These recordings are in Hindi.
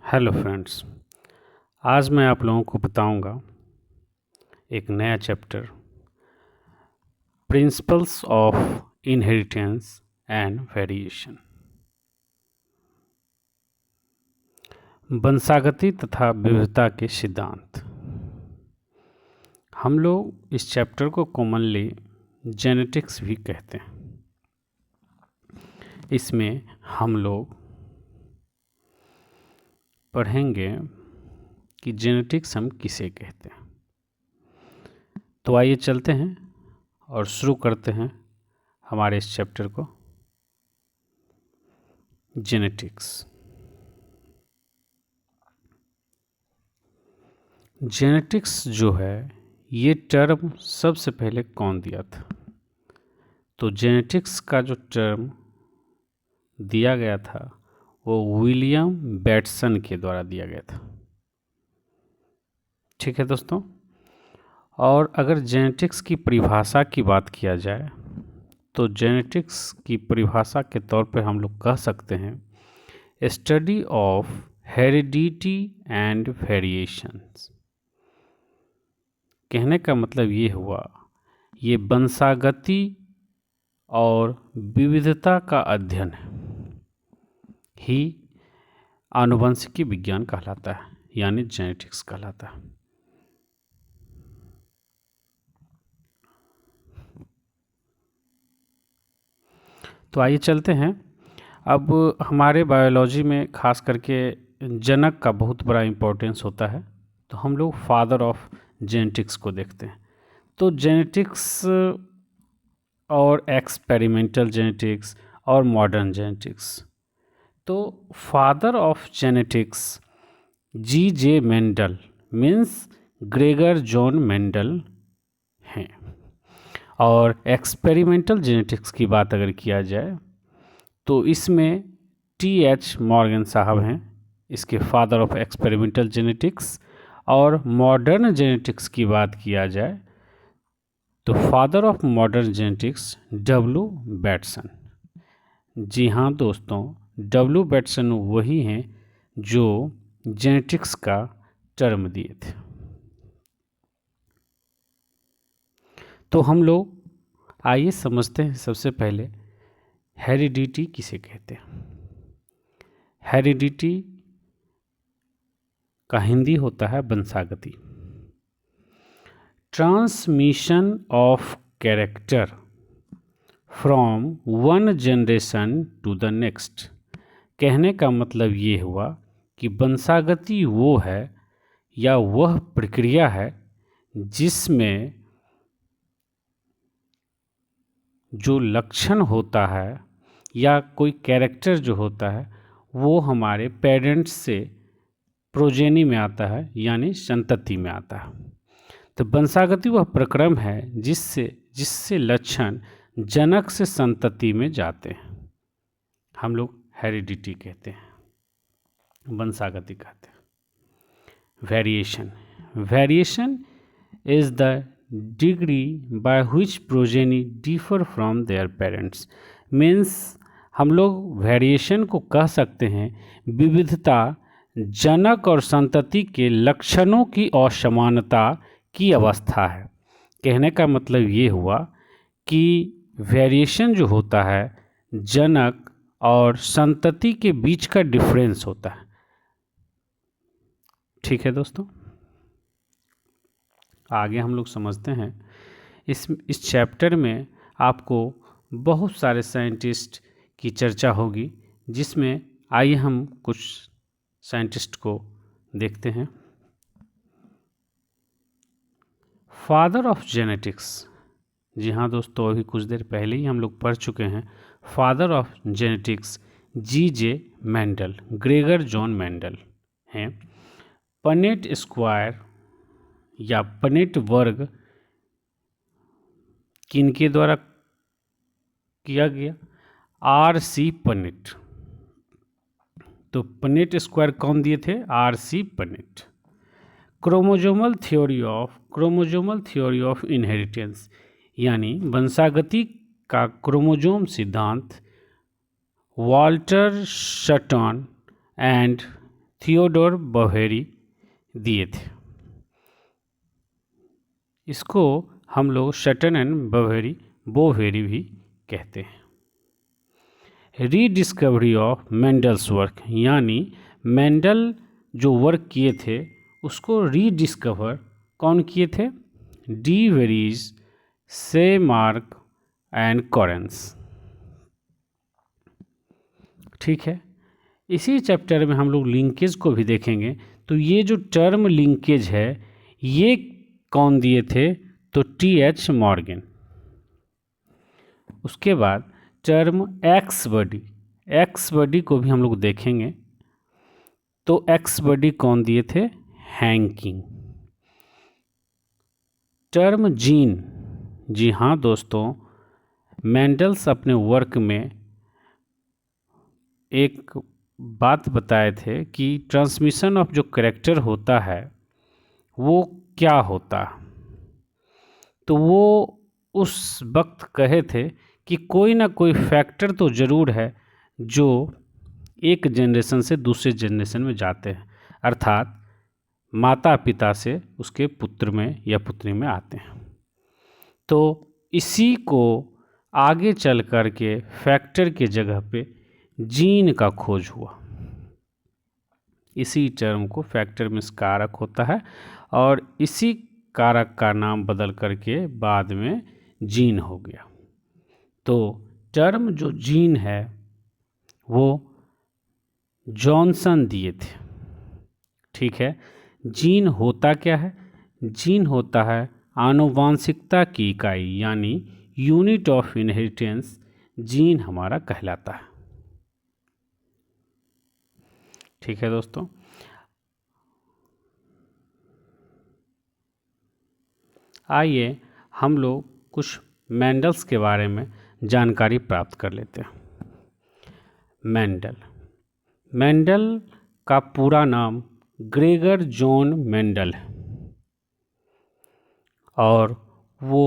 Hello friends. आज मैं आप लोगों को बताऊंगा एक नया chapter, principles of inheritance and variation. वंशागति तथा विविधता के सिद्धांत। हम लोग इस चैप्टर को कॉमनली जेनेटिक्स भी कहते हैं। इसमें हम लोग पढ़ेंगे कि जेनेटिक्स हम किसे कहते हैं। तो आइए चलते हैं और शुरू करते हैं हमारे इस चैप्टर को। जेनेटिक्स। जेनेटिक्स जो है, ये टर्म सबसे पहले कौन दिया था? तो जेनेटिक्स का जो टर्म दिया गया था वो विलियम बेटसन के द्वारा दिया गया था। ठीक है दोस्तों। और अगर जेनेटिक्स की परिभाषा की बात किया जाए तो जेनेटिक्स की परिभाषा के तौर पे हम लोग कह सकते हैं study of heredity and variations. कहने का मतलब ये हुआ, ये वंशागति और विविधता का अध्ययन ही आनुवंशिकी विज्ञान कहलाता है, यानी जेनेटिक्स कहलाता है। तो आइए चलते हैं। अब हमारे बायोलॉजी में खास करके जनक का बहुत बड़ा इम्पोर्टेंस होता है, तो हम लोग फादर ऑफ जेनेटिक्स को देखते हैं। तो जेनेटिक्स और एक्सपेरिमेंटल जेनेटिक्स और मॉडर्न जेनेटिक्स। तो father of genetics G.J. Mendel means Gregor John Mendel हैं। और एक्सपेरिमेंटल जेनेटिक्स की बात अगर किया जाए तो इसमें T.H. मॉर्गन साहब हैं, इसके फादर ऑफ एक्सपेरिमेंटल जेनेटिक्स। और मॉडर्न जेनेटिक्स की बात किया जाए तो father of modern genetics W. Bateson. जी हाँ दोस्तों, W. बेटसन वही हैं जो जेनेटिक्स का टर्म दिए थे। तो हम लोग आइए समझते हैं सबसे पहले हेरिडिटी किसे कहते हैं। हेरिडिटी का हिंदी होता है वंशागति। Transmission of character from one generation to the next. कहने का मतलब ये हुआ कि वंशागति वो है या वह प्रक्रिया है जिसमें जो लक्षण होता है या कोई कैरेक्टर जो होता है वो हमारे पेरेंट्स से प्रोजेनी में आता है, यानी संतति में आता है। तो वंशागति वह प्रक्रम है जिससे लक्षण जनक से संतति में जाते हैं। हम लोग हेरिडिटी कहते हैं, वंशागति कहते हैं। Variation is the degree by which progeny differ from their parents. Means हम लोग वेरिएशन को कह सकते हैं विविधता जनक और संतति के लक्षणों की असमानता की अवस्था है। कहने का मतलब ये हुआ कि वेरिएशन जो होता है जनक और संतति के बीच का डिफरेंस होता है। ठीक है दोस्तों, आगे हम लोग समझते हैं। इस चैप्टर में आपको बहुत सारे साइंटिस्ट की चर्चा होगी, जिसमें आइए हम कुछ साइंटिस्ट को देखते हैं। Father of genetics. जी हाँ दोस्तों, अभी कुछ देर पहले ही हम लोग पढ़ चुके हैं। Father of genetics G.J. Mendel, Gregor John Mendel हैं। पनेट स्क्वायर या पनेट वर्ग किनके द्वारा किया गया? R.C. पनेट। तो पनेट स्क्वायर कौन दिए थे? R.C. Punnett. Chromosomal theory of inheritance, यानी वंशागति का क्रोमोजोम सिद्धांत, वाल्टर शटन एंड थियोडोर बवेरी दिए थे। इसको हम लोग शटन एंड बोवेरी भी कहते हैं। रीडिस्कवरी ऑफ मेंडल्स वर्क, यानी मेंडल जो वर्क किए थे उसको रीडिस्कवर कौन किए थे? De Vries, Tschermak and Correns. ठीक है, इसी चैप्टर में हम लोग लिंकेज को भी देखेंगे। तो ये जो टर्म लिंकेज है ये कौन दिए थे? तो टी.एच. मॉर्गन। उसके बाद टर्म एक्स बडी को भी हम लोग देखेंगे। तो एक्स बडी कौन दिए थे? हैंकिंग। टर्म जीन, जी हाँ दोस्तों, मेंडल्स अपने वर्क में एक बात बताए थे कि ट्रांसमिशन ऑफ जो कैरेक्टर होता है वो क्या होता है। तो वो उस वक्त कहे थे कि कोई ना कोई फैक्टर तो ज़रूर है जो एक जनरेशन से दूसरे जनरेशन में जाते हैं, अर्थात माता पिता से उसके पुत्र में या पुत्री में आते हैं। तो इसी को आगे चल कर के फैक्टर के जगह पे जीन का खोज हुआ। इसी टर्म को फैक्टर मीन्स कारक होता है और इसी कारक का नाम बदल करके बाद में जीन हो गया। तो टर्म जो जीन है वो जॉनसन दिए थे। ठीक है, जीन होता क्या है? जीन होता है आनुवांशिकता की इकाई, यानी यूनिट ऑफ इनहेरिटेंस जीन हमारा कहलाता है। ठीक है दोस्तों, आइए हम लोग कुछ मेंडल्स के बारे में जानकारी प्राप्त कर लेते हैं। मेंडल का पूरा नाम ग्रेगर जॉन मेंडल है और वो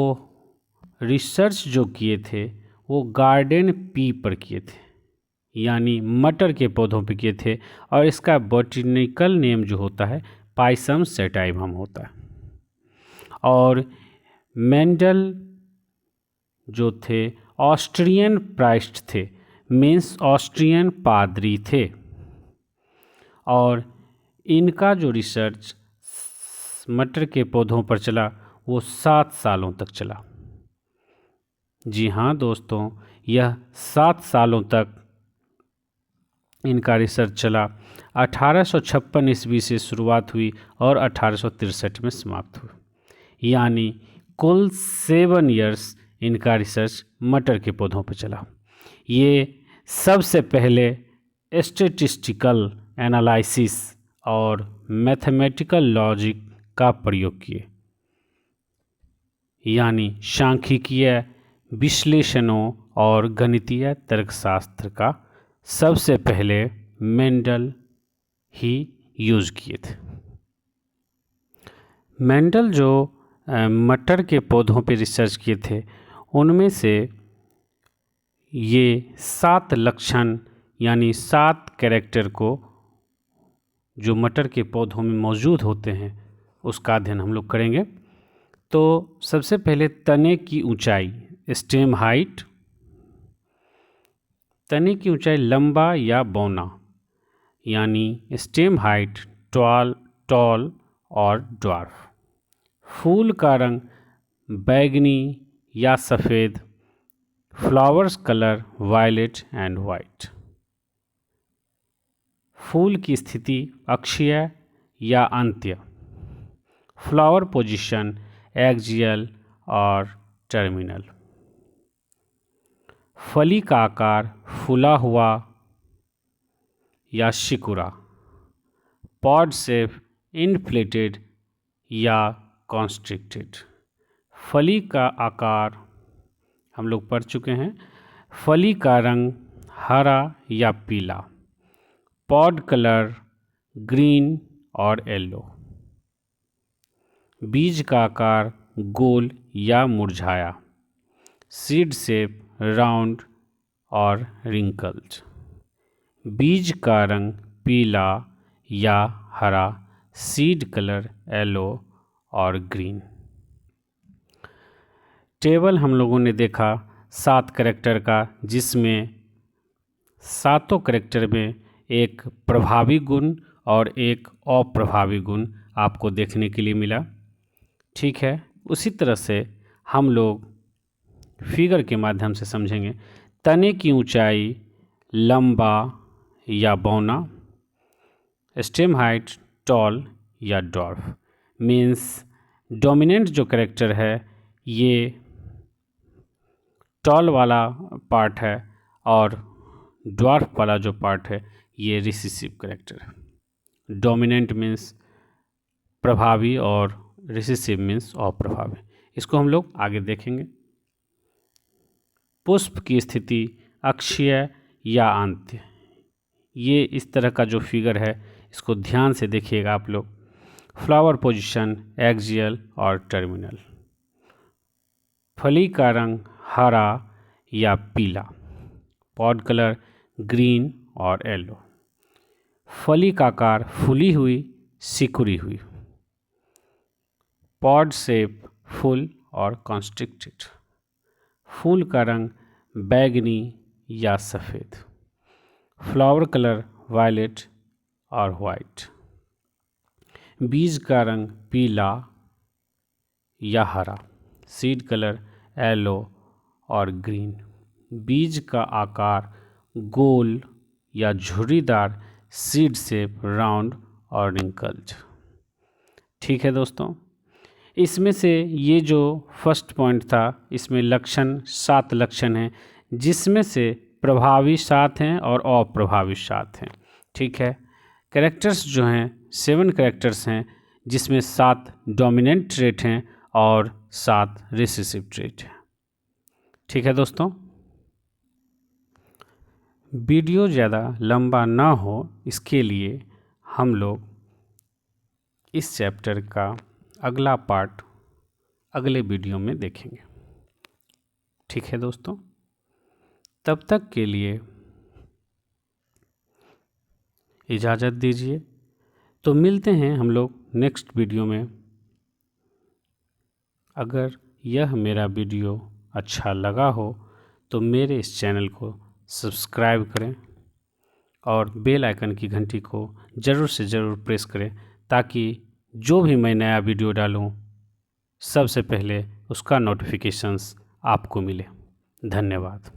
रिसर्च जो किए थे वो गार्डन पी पर किए थे, यानी मटर के पौधों पे किए थे। और इसका बॉटनिकल नेम जो होता है पाइसम सेटाइवम होता है। और मेंडल जो थे ऑस्ट्रियन प्राइस्ट थे, मीन्स ऑस्ट्रियन पादरी थे। और इनका जो रिसर्च मटर के पौधों पर चला वो 7 सालों तक चला। जी हाँ दोस्तों, यह 7 सालों तक इनका रिसर्च चला। 1856 ईस्वी से शुरुआत हुई और 1863 में समाप्त हुई, यानी कुल 7 इयर्स इनका रिसर्च मटर के पौधों पर चला। ये सबसे पहले स्टैटिस्टिकल एनालिसिस और मैथमेटिकल लॉजिक का प्रयोग किए, यानी सांख्यिकीय विश्लेषणों और गणितीय तर्कशास्त्र का सबसे पहले मेंडल ही यूज़ किए थे। मेंडल जो मटर के पौधों पे रिसर्च किए थे उनमें से ये 7 लक्षण यानी 7 कैरेक्टर को जो मटर के पौधों में मौजूद होते हैं उसका अध्ययन हम लोग करेंगे। तो सबसे पहले तने की ऊंचाई, स्टेम हाइट। तने की ऊंचाई लंबा या बौना, यानी स्टेम हाइट टॉल और ड्वार्फ। फूल का रंग बैगनी या सफ़ेद, flowers colour violet and white. फूल की स्थिति अक्षीय या अंत्य। फ्लावर पोजीशन एक्सियल और टर्मिनल। फली का आकार फूला हुआ या शिकुरा। पॉड शेप इनफ्लेटेड या कॉन्स्ट्रिक्टेड। फली का आकार हम लोग पढ़ चुके हैं। फली का रंग हरा या पीला। पॉड कलर ग्रीन और येलो। बीज का आकार गोल या मुरझाया। सीड शेप राउंड और रिंकल्ड। बीज का रंग पीला या हरा, सीड कलर येलो और ग्रीन। टेबल हम लोगों ने देखा 7 कैरेक्टर का, जिसमें सातों कैरेक्टर में एक प्रभावी गुण और एक अप्रभावी गुण आपको देखने के लिए मिला। ठीक है, उसी तरह से हम लोग फिगर के माध्यम से समझेंगे। तने की ऊंचाई, लंबा या बौना, स्टेम हाइट टॉल या डॉर्फ। मीन्स डोमिनेंट जो कैरेक्टर है ये टॉल वाला पार्ट है और ड्वार्फ वाला जो पार्ट है ये रिसेसिव कैरेक्टर है। डोमिनेंट मीन्स प्रभावी और रिसेसिव मीन्स अप्रभावी। इसको हम लोग आगे देखेंगे। पुष्प की स्थिति अक्षीय या अंत्य, ये इस तरह का जो फिगर है इसको ध्यान से देखिएगा आप लोग। फ्लावर पोजीशन एक्सियल और टर्मिनल। फली का रंग हरा या पीला, पॉड कलर ग्रीन और येलो। फली का आकार फूली हुई, सिकुड़ी हुई। पॉड शेप फुल और कॉन्स्ट्रिक्टेड। फूल का रंग बैगनी या सफ़ेद। फ्लावर कलर वायलेट और वाइट। बीज का रंग पीला या हरा। सीड कलर येलो और ग्रीन। बीज का आकार गोल या झुर्रीदार, सीड शेप राउंड और रिंकल्ड। ठीक है दोस्तों, इसमें से ये जो फर्स्ट पॉइंट था इसमें लक्षण 7 लक्षण हैं, जिसमें से प्रभावी 7 हैं और अप्रभावी 7 हैं। ठीक है, कैरेक्टर्स जो हैं 7 कैरेक्टर्स हैं, जिसमें 7 डोमिनेंट ट्रेट हैं और 7 रिसेसिव ट्रेट हैं। ठीक है दोस्तों, वीडियो ज़्यादा लंबा ना हो इसके लिए हम लोग इस चैप्टर का अगला पार्ट अगले वीडियो में देखेंगे। ठीक है दोस्तों, तब तक के लिए इजाज़त दीजिए। तो मिलते हैं हम लोग नेक्स्ट वीडियो में। अगर यह मेरा वीडियो अच्छा लगा हो तो मेरे इस चैनल को सब्सक्राइब करें और बेल आइकन की घंटी को ज़रूर से ज़रूर प्रेस करें, ताकि जो भी मैं नया वीडियो डालूं सबसे पहले उसका नोटिफिकेशंस आपको मिले। धन्यवाद।